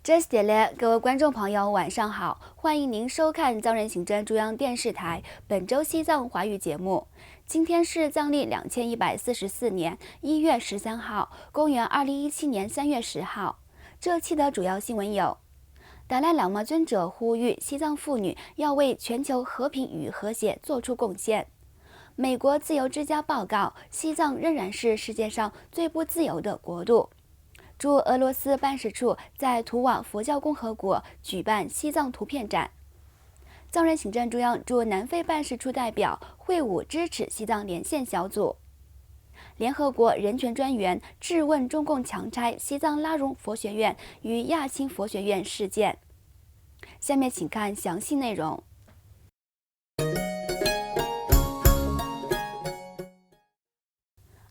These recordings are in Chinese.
这是的，各位观众朋友，晚上好，欢迎您收看藏人行政中央电视台本周西藏华语节目。今天是藏历2144年1月13号，公元2017年3月10号。这期的主要新闻有：达赖喇嘛尊者呼吁西藏妇女要为全球和平与和谐做出贡献；美国自由之家报告，西藏仍然是世界上最不自由的国度。驻俄罗斯办事处在图瓦佛教共和国举办西藏图片展。藏人行政中央驻南非办事处代表会晤支持西藏连线小组。联合国人权专员质问中共强拆西藏拉荣佛学院与亚青佛学院事件。下面请看详细内容。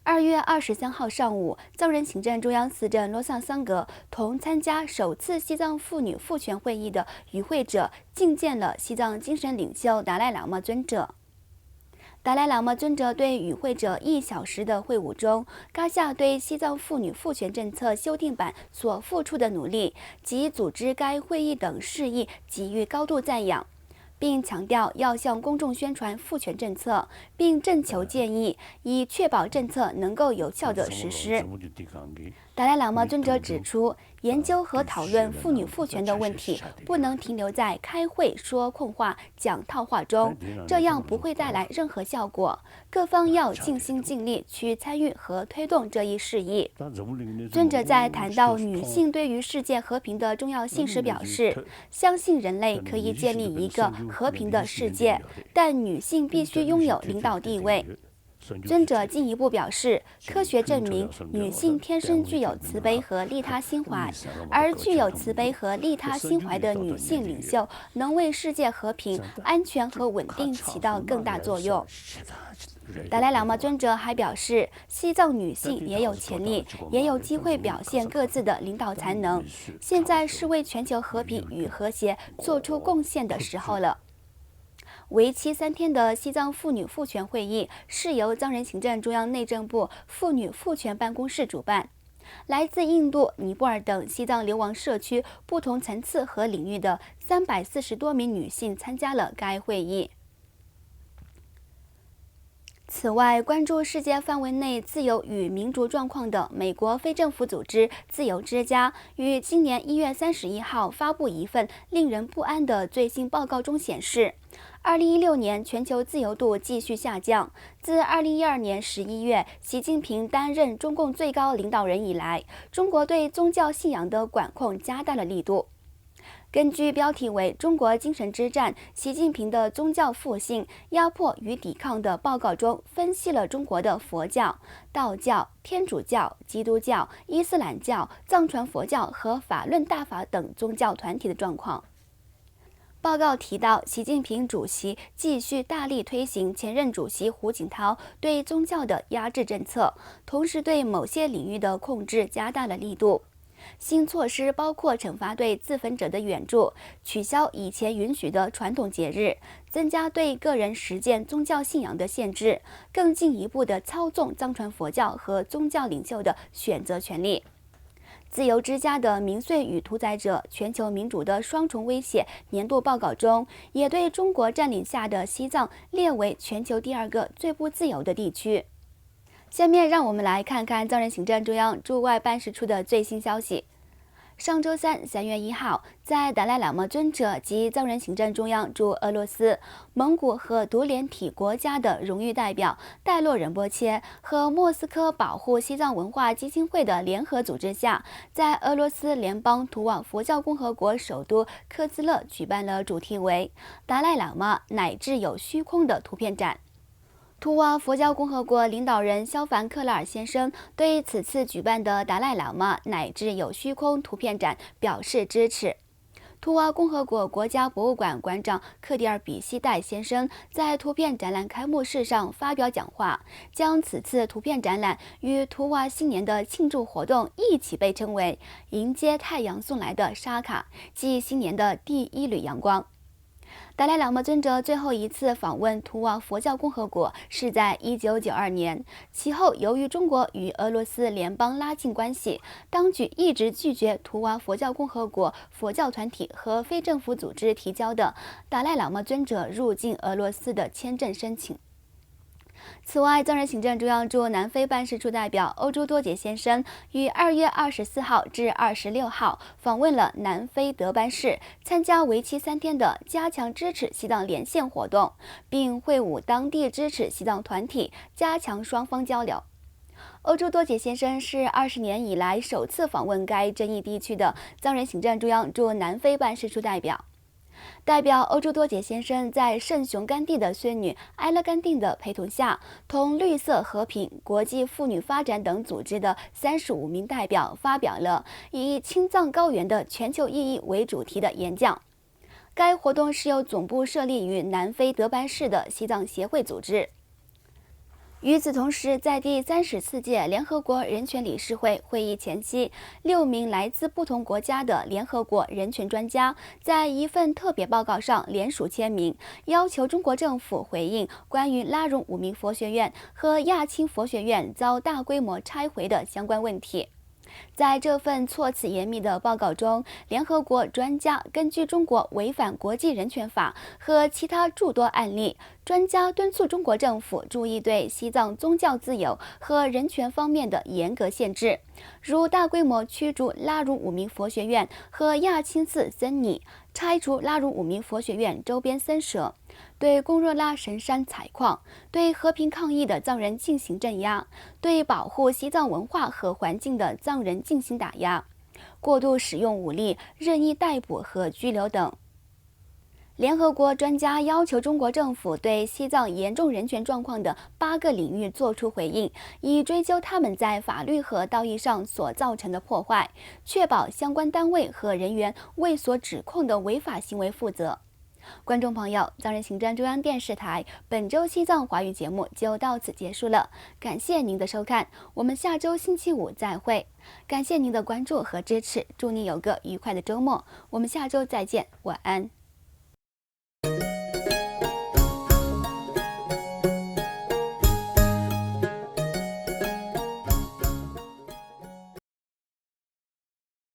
2月23号上午，藏人行政中央司政罗桑桑格同参加首次西藏妇女妇权会议的与会者觐见了西藏精神领袖达赖喇嘛尊者。达赖喇嘛尊者对与会者1小时的会晤中，嘎下对西藏妇女妇权政策修订版所付出的努力及组织该会议等事宜给予高度赞扬，并强调要向公众宣传妇权政策，并征求建议，以确保政策能够有效地实施。达赖喇嘛尊者指出，研究和讨论妇女妇权的问题不能停留在开会说空话、讲套话中，这样不会带来任何效果。各方要尽心尽力去参与和推动这一事宜。尊者在谈到女性对于世界和平的重要性时表示，相信人类可以建立一个和平的世界，但女性必须拥有领导地位。尊者进一步表示，科学证明女性天生具有慈悲和利他心怀，而具有慈悲和利他心怀的女性领袖能为世界和平、安全和稳定起到更大作用。达赖喇嘛尊者还表示，西藏女性也有潜力，也有机会表现各自的领导才能，现在是为全球和平与和谐做出贡献的时候了。为期3天的西藏妇女妇权会议是由藏人行政中央内政部妇女妇权办公室主办，来自印度、尼泊尔等西藏流亡社区不同层次和领域的340多名女性参加了该会议。此外，关注世界范围内自由与民主状况的美国非政府组织自由之家于今年1月31号发布一份令人不安的最新报告中显示，2016年全球自由度继续下降。自2012年11月习近平担任中共最高领导人以来，中国对宗教信仰的管控加大了力度。根据标题为《中国精神之战：习近平的宗教复兴、压迫与抵抗》的报告中，分析了中国的佛教、道教、天主教、基督教、伊斯兰教、藏传佛教和法论大法等宗教团体的状况。报告提到，习近平主席继续大力推行前任主席胡锦涛对宗教的压制政策，同时对某些领域的控制加大了力度。新措施包括惩罚对自焚者的援助，取消以前允许的传统节日，增加对个人实践宗教信仰的限制，更进一步地操纵藏传佛教和宗教领袖的选择权利。自由之家的民粹与屠宰者：全球民主的双重威胁年度报告中，也对中国占领下的西藏列为全球第2个最不自由的地区。下面让我们来看看藏人行政中央驻外办事处的最新消息。上周三3月1号，在达赖喇嘛尊者及藏人行政中央驻俄罗斯、蒙古和独联体国家的荣誉代表戴洛仁波切和莫斯科保护西藏文化基金会的联合组织下，在俄罗斯联邦图瓦佛教共和国首都科兹勒举办了主题为“达赖喇嘛乃至有虚空”的图片展。图瓦佛教共和国领导人肖凡克拉尔先生对此次举办的达赖喇嘛乃至有虚空图片展表示支持。图瓦共和国国家博物馆馆长克迪尔比希代先生在图片展览开幕式上发表讲话，将此次图片展览与图瓦新年的庆祝活动一起被称为“迎接太阳送来的沙卡”，即新年的第1缕阳光。达赖喇嘛尊者最后一次访问图瓦佛教共和国是在1992年，其后由于中国与俄罗斯联邦拉近关系，当局一直拒绝图瓦佛教共和国佛教团体和非政府组织提交的达赖喇嘛尊者入境俄罗斯的签证申请。此外，藏人行政中央驻南非办事处代表欧洲多杰先生于2月24号至26号访问了南非德班市，参加为期3天的加强支持西藏连线活动，并会晤当地支持西藏团体，加强双方交流。欧洲多杰先生是20年以来首次访问该争议地区的藏人行政中央驻南非办事处代表。代表欧洲多杰先生在圣雄甘地的孙女埃勒甘地的陪同下，同绿色和平、国际妇女发展等组织的35名代表发表了以青藏高原的全球意义为主题的演讲。该活动是由总部设立于南非德班市的西藏协会组织。与此同时，在第34届联合国人权理事会会议前夕，6名来自不同国家的联合国人权专家在一份特别报告上联署签名，要求中国政府回应关于拉荣五明佛学院和亚青佛学院遭大规模拆毁的相关问题。在这份措辞严密的报告中，联合国专家根据中国违反国际人权法和其他诸多案例，专家敦促中国政府注意对西藏宗教自由和人权方面的严格限制，如大规模驱逐拉荣五明佛学院和亚青寺僧尼，拆除拉荣五明佛学院周边僧舍，对贡若拉神山采矿，对和平抗议的藏人进行镇压，对保护西藏文化和环境的藏人进行打压，过度使用武力、任意逮捕和拘留等。联合国专家要求中国政府对西藏严重人权状况的8个领域作出回应，以追究他们在法律和道义上所造成的破坏，确保相关单位和人员为所指控的违法行为负责。观众朋友，藏人行政中央电视台本周西藏华语节目就到此结束了，感谢您的收看，我们下周星期五再会。感谢您的关注和支持，祝您有个愉快的周末，我们下周再见，晚安。